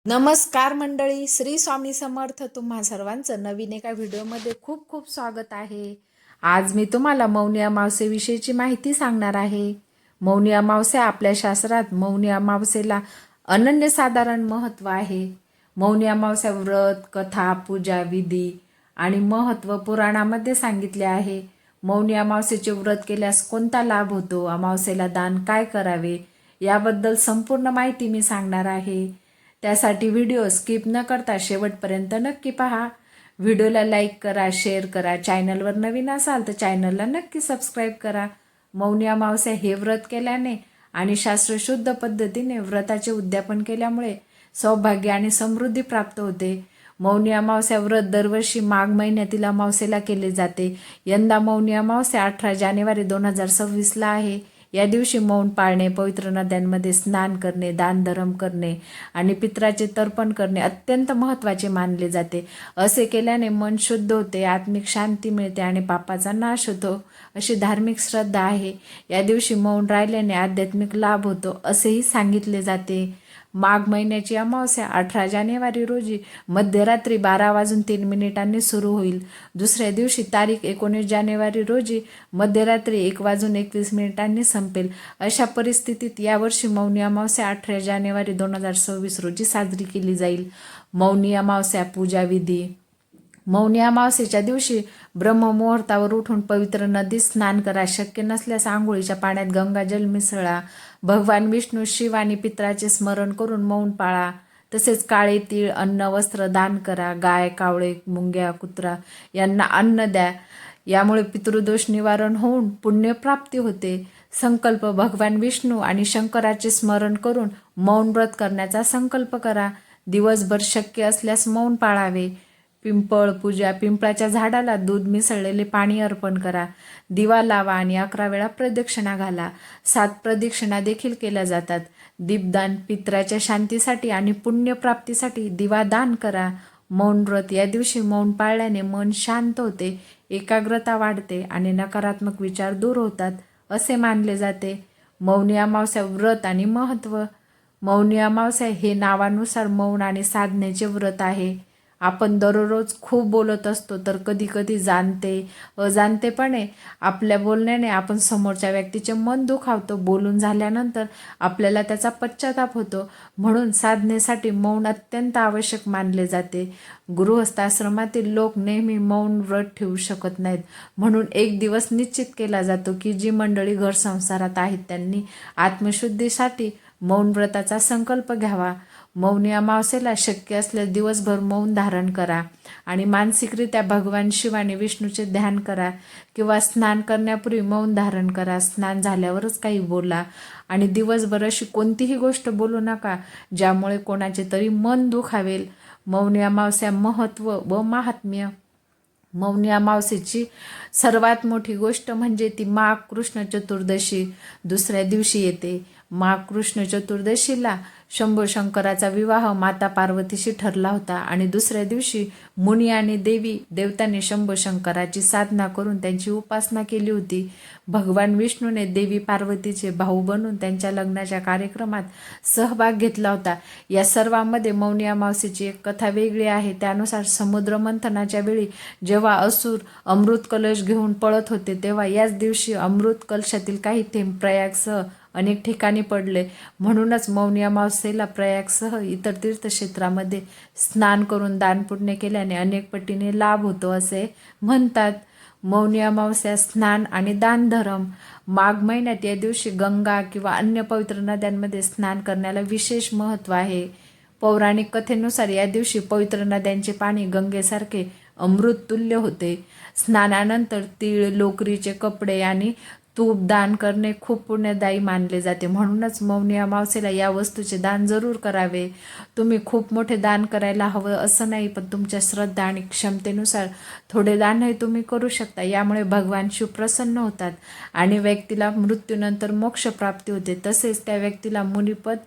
नमस्कार मंडळी, श्री स्वामी समर्थ. तुम्हा सर्वांचं नवीन एका व्हिडिओमध्ये खूप खूप स्वागत आहे. आज मी तुम्हाला मौनी अमावस्येविषयीची माहिती सांगणार आहे. मौनी अमावस्या आपल्या शास्त्रात मौनी अमावस्येला अनन्यसाधारण महत्त्व आहे. मौनी अमावस्या व्रत, कथा, पूजा, विधी आणि महत्त्व पुराणामध्ये सांगितले आहे. मौनी अमावस्येचे व्रत केल्यास कोणता लाभ होतो, अमावस्येला दान काय करावे, याबद्दल संपूर्ण माहिती मी सांगणार आहे. त्यासाठी व्हिडिओ स्किप न करता शेवटपर्यंत नक्की पहा. व्हिडिओला लाईक करा, शेअर करा. चॅनलवर नवीन असाल तर चॅनलला नक्की सबस्क्राईब करा. मौनी अमावस्या हे व्रत केल्याने आणि शास्त्रशुद्ध पद्धतीने व्रताचे उद्यापन केल्यामुळे सौभाग्य आणि समृद्धी प्राप्त होते. मौनी अमावस्या व्रत दरवर्षी माघ महिन्यातील अमावस्येला केले जाते. यंदा मौनी अमावस्या 18 जानेवारी 2026 आहे. या दिवशी मौन पाळणे, पवित्र नद्यांमध्ये स्नान करणे, दानधर्म करणे आणि पितराचे तर्पण करणे अत्यंत महत्त्वाचे मानले जाते. असे केल्याने मन शुद्ध होते, आत्मिक शांती मिळते आणि पापाचा नाश होतो, अशी धार्मिक श्रद्धा आहे. या दिवशी मौन राहिल्याने आध्यात्मिक लाभ होतो असेही सांगितले जाते. माघ महिन्याची अमावस्या 18 जानेवारी रोजी मध्यरात्री 12:03 सुरू होईल. दुसऱ्या दिवशी तारीख 19 जानेवारी रोजी मध्यरात्री 1:21 संपेल. अशा परिस्थितीत यावर्षी मौनी अमावस्या 18 जानेवारी 2026 रोजी साजरी केली जाईल. मौनी अमावस्या पूजा विधी. मौनी अमावस्येच्या दिवशी ब्रह्ममुहूर्तावर उठून पवित्र नदीत स्नान करा. शक्य नसल्यास आंघोळीच्या पाण्यात गंगाजल मिसळा. भगवान विष्णू, शिव आणि पितराचे स्मरण करून मौन पाळा. तसेच काळे तीळ, अन्न, वस्त्र दान करा. गाय, कावळे, मुंग्या, कुत्रा यांना अन्न द्या. यामुळे पितृदोष निवारण होऊन पुण्यप्राप्ती होते. संकल्प. भगवान विष्णू आणि शंकराचे स्मरण करून मौन व्रत करण्याचा संकल्प करा. दिवसभर शक्य असल्यास मौन पाळावे. पिंपळ पूजा. पिंपळाच्या झाडाला दूध मिसळलेले पाणी अर्पण करा. दिवा लावा आणि 11 वेळा प्रदक्षिणा घाला. 7 प्रदक्षिणा देखील केल्या जातात. दीपदान. पितराच्या शांतीसाठी आणि पुण्यप्राप्तीसाठी दिवा दान करा. मौन व्रत. या दिवशी मौन पाळल्याने मन शांत होते, एकाग्रता वाढते आणि नकारात्मक विचार दूर होतात असे मानले जाते. मौनी अमावस्या व्रत आणि महत्त्व. मौनी अमावस्या हे नावानुसार मौन आणि साधनेचे व्रत आहे. आपण दररोज खूप बोलत असतो, तर कधी कधी जाणते अजाणतेपणे आपल्या बोलण्याने आपण समोरच्या व्यक्तीचे मन दुखावतो. बोलून झाल्यानंतर आपल्याला त्याचा पश्चाताप होतो. म्हणून साधनेसाठी मौन अत्यंत आवश्यक मानले जाते. गृहस्थाश्रमातील लोक नेहमी मौन व्रत ठेवू शकत नाहीत. म्हणून एक दिवस निश्चित केला जातो की जी मंडळी घर संसारात आहेत त्यांनी आत्मशुद्धीसाठी मौन व्रताचा संकल्प घ्यावा. मौनी अमावस्येला शक्य असल्यास दिवसभर मौन धारण करा आणि मानसिकरित्या भगवान शिव आणि विष्णूचे ध्यान करा किंवा स्नान करण्यापूर्वी मौन धारण करा. स्नान झाल्यावरच काही बोला आणि दिवसभर अशी कोणतीही गोष्ट बोलू नका ज्यामुळे कोणाचे तरी मन दुखावेल. मौनी अमावस्या महत्त्व व महात्म्य. मौनी अमावस्येची सर्वात मोठी गोष्ट म्हणजे ती माघ कृष्ण चतुर्दशी दुसऱ्या दिवशी येते. माघ कृष्ण चतुर्दशीला शंभू शंकराचा विवाह माता पार्वतीशी ठरला होता आणि दुसऱ्या दिवशी मुनी आणि देवी देवतांनी शंभू शंकराची साधना करून त्यांची उपासना केली होती. भगवान विष्णूने देवी पार्वतीचे भाऊ बनून त्यांच्या लग्नाच्या कार्यक्रमात सहभाग घेतला होता. या सर्वांमध्ये मौनी अमावस्येची एक कथा वेगळी आहे. त्यानुसार समुद्र मंथनाच्या वेळी जेव्हा असुर अमृत कलश घेऊन पळत होते, तेव्हा याच दिवशी अमृत कलशातील काही थेंब प्रयागसह अनेक ठिकाणी पडले. म्हणूनच मौनी अमावस्येला प्रयागसह इतर तीर्थक्षेत्रामध्ये स्नान करून दानपुण्य केल्याने अनेक पटीने लाभ होतो असे म्हणतात. मौनी अमावस्या, स्नान आणि दानधर्म. माघ महिन्यात या दिवशी गंगा किंवा अन्य पवित्र नद्यांमध्ये स्नान करण्याला विशेष महत्त्व आहे. पौराणिक कथेनुसार या दिवशी पवित्र नद्यांचे पाणी गंगेसारखे अमृततुल्य होते. स्नानानंतर तीळ, लोकरीचे कपडे आणि तूप दान करणे खूप पुण्यदायी मानले जाते. म्हणूनच मौनी अमावस्येला या वस्तूचे दान जरूर करावे. तुम्ही खूप मोठे दान करायला हवं असं नाही, पण तुमच्या श्रद्धा आणि क्षमतेनुसार थोडे दानही तुम्ही करू शकता. यामुळे भगवान शिव प्रसन्न होतात आणि व्यक्तीला मृत्यूनंतर मोक्ष प्राप्ती होते. तसेच त्या व्यक्तीला मुनिपद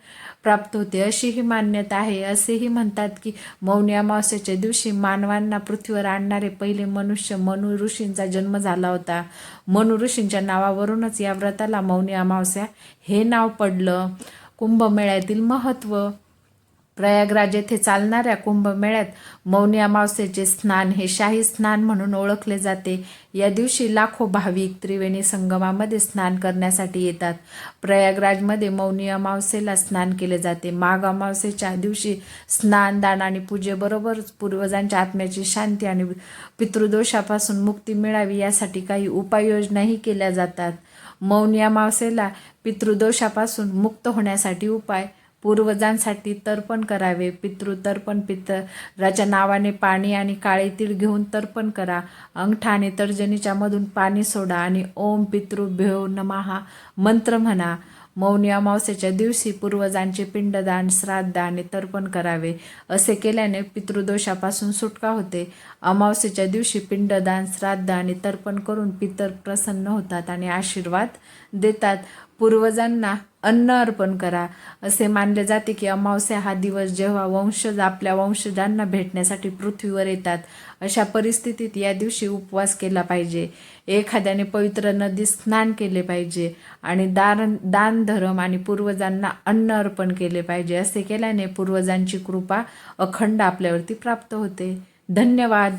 प्राप्त होते अशीही मान्यता आहे. असेही म्हणतात की मौनी अमावस्येच्या दिवशी मानवांना पृथ्वीवर आणणारे पहिले मनुष्य मनु ऋषींचा जन्म झाला होता. मनु ऋषींच्या नावावरूनच या व्रताला मौनी अमावस्या हे नाव पडलं. कुंभमेळ्यातील महत्त्व. प्रयागराज येथे चालणाऱ्या कुंभमेळ्यात मौनी अमावस्येचे स्नान हे शाही स्नान म्हणून ओळखले जाते. या दिवशी लाखो भाविक त्रिवेणी संगमामध्ये स्नान करण्यासाठी येतात. प्रयागराजमध्ये मौनी अमावस्येला स्नान केले जाते. माघ अमावस्येच्या दिवशी स्नान, दान आणि पूजेबरोबरच पूर्वजांच्या आत्म्याची शांती आणि पितृदोषापासून मुक्ती मिळावी यासाठी काही उपाययोजनाही केल्या जातात. मौनी अमावस्येला पितृदोषापासून मुक्त होण्यासाठी उपाय: पूर्वजांसाठी तर्पण करावे. पितृतर्पण: पितराच्या नावाने पाणी आणि काळे तीळ घेऊन तर्पण करा. अंगठा आणि तर्जनीच्या मधून पाणी सोडा आणि ओम पितृभ्यो नमः मंत्र म्हणा. मौनी अमावस्येच्या दिवशी पूर्वजांचे पिंडदान, श्राद्ध आणि तर्पण करावे. असे केल्याने पितृदोषापासून सुटका होते. अमावस्येच्या दिवशी पिंडदान, श्राद्ध आणि तर्पण करून पितर प्रसन्न होतात आणि आशीर्वाद देतात. पूर्वजांना अन्न अर्पण करा. असे मानले जाते की अमावस्या हा दिवस जेव्हा वंशज आपल्या वंशजांना भेटण्यासाठी पृथ्वीवर येतात, अशा परिस्थितीत या दिवशी उपवास केला पाहिजे. एखाद्याने पवित्र नदीत स्नान केले पाहिजे आणि दान धर्म आणि पूर्वजांना अन्न अर्पण केले पाहिजे. असे केल्याने पूर्वजांची कृपा अखंड आपल्यावरती प्राप्त होते. धन्यवाद.